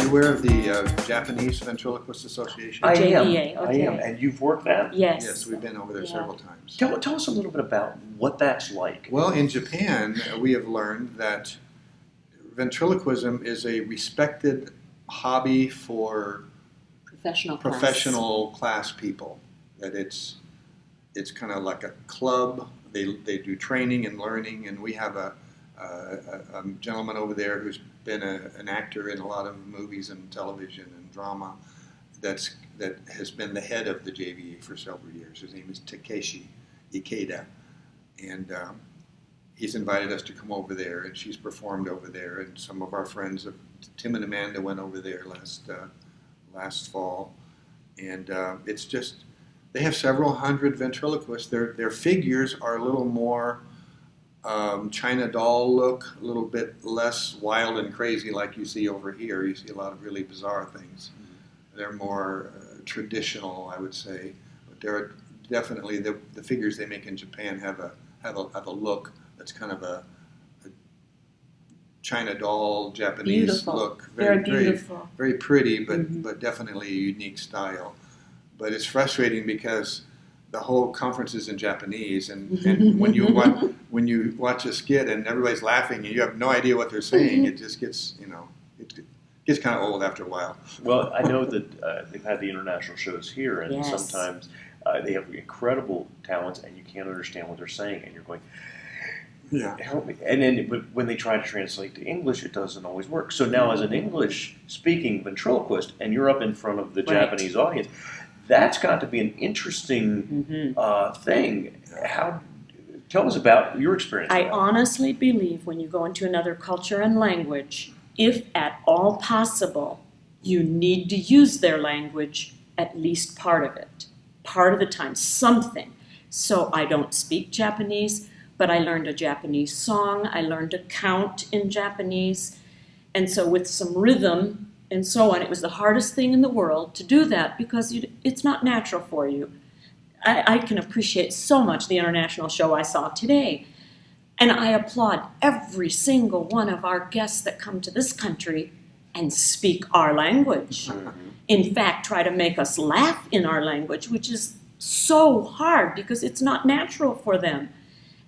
you aware of the Japanese Ventriloquist Association? I am. JVA, okay. I am. And you've worked that? Yes. Yes, we've been over there Yeah. several times. Tell us a little bit about what that's like. Well, in Japan, we have learned that ventriloquism is a respected hobby for professional class people. That it's kind of like a club. They do training and learning, and we have a gentleman over there who's been an actor in a lot of movies and television and drama that has been the head of the JVA for several years. His name is Takeshi Ikeda, and he's invited us to come over there, and she's performed over there, and some of our friends, Tim and Amanda, went over there last fall, and it's just, they have several hundred ventriloquists. Their figures are a little more China doll look, a little bit less wild and crazy like you see over here. You see a lot of really bizarre things. They're more traditional, I would say. But they're definitely, the figures they make in Japan have a look that's kind of a China doll Japanese Beautiful. look. Very beautiful. Very pretty, but definitely a unique style. But it's frustrating because the whole conference is in Japanese, and when you watch a skit and everybody's laughing and you have no idea what they're saying, it just gets, it gets kind of old after a while. Well, I know that they've had the international shows here, and Yes. sometimes they have incredible talents, and you can't understand what they're saying, and you're going, Yeah. help me. And then when they try to translate to English, it doesn't always work. So now as an English-speaking ventriloquist, and you're up in front of the Right. Japanese audience, that's got to be an interesting thing. Tell us about your experience. I with that. honestly believe when you go into another culture and language, if at all possible, you need to use their language, at least part of it. Part of the time, something. So I don't speak Japanese, but I learned a Japanese song. I learned to count in Japanese. And so with some rhythm and so on, it was the hardest thing in the world to do that because it's not natural for you. I can appreciate so much the international show I saw today. And I applaud every single one of our guests that come to this country and speak our language. In fact, try to make us laugh in our language, which is so hard because it's not natural for them.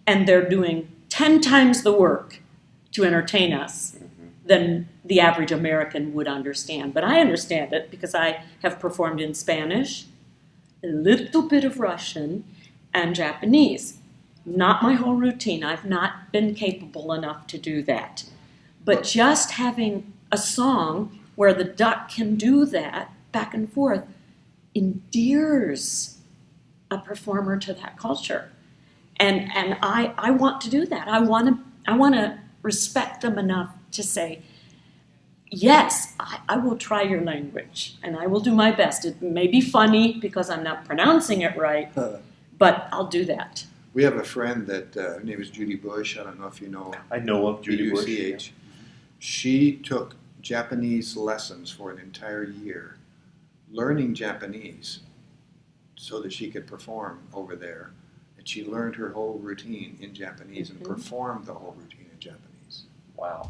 And they're doing 10 times the work to entertain us than the average American would understand. But I understand it because I have performed in Spanish, a little bit of Russian, and Japanese. Not my whole routine. I've not been capable enough to do that. But just having a song where the duck can do that back and forth endears a performer to that culture. And I want to do that. I want to respect them enough to say, yes, I will try your language, and I will do my best. It may be funny because I'm not pronouncing it right, but I'll do that. We have a friend that her name is Judy Bush. I don't know if you know. I know of Judy Bush. BUCH. She took Japanese lessons for an entire year, learning Japanese so that she could perform over there. And she learned her whole routine in Japanese and performed the whole routine in Japanese. Wow.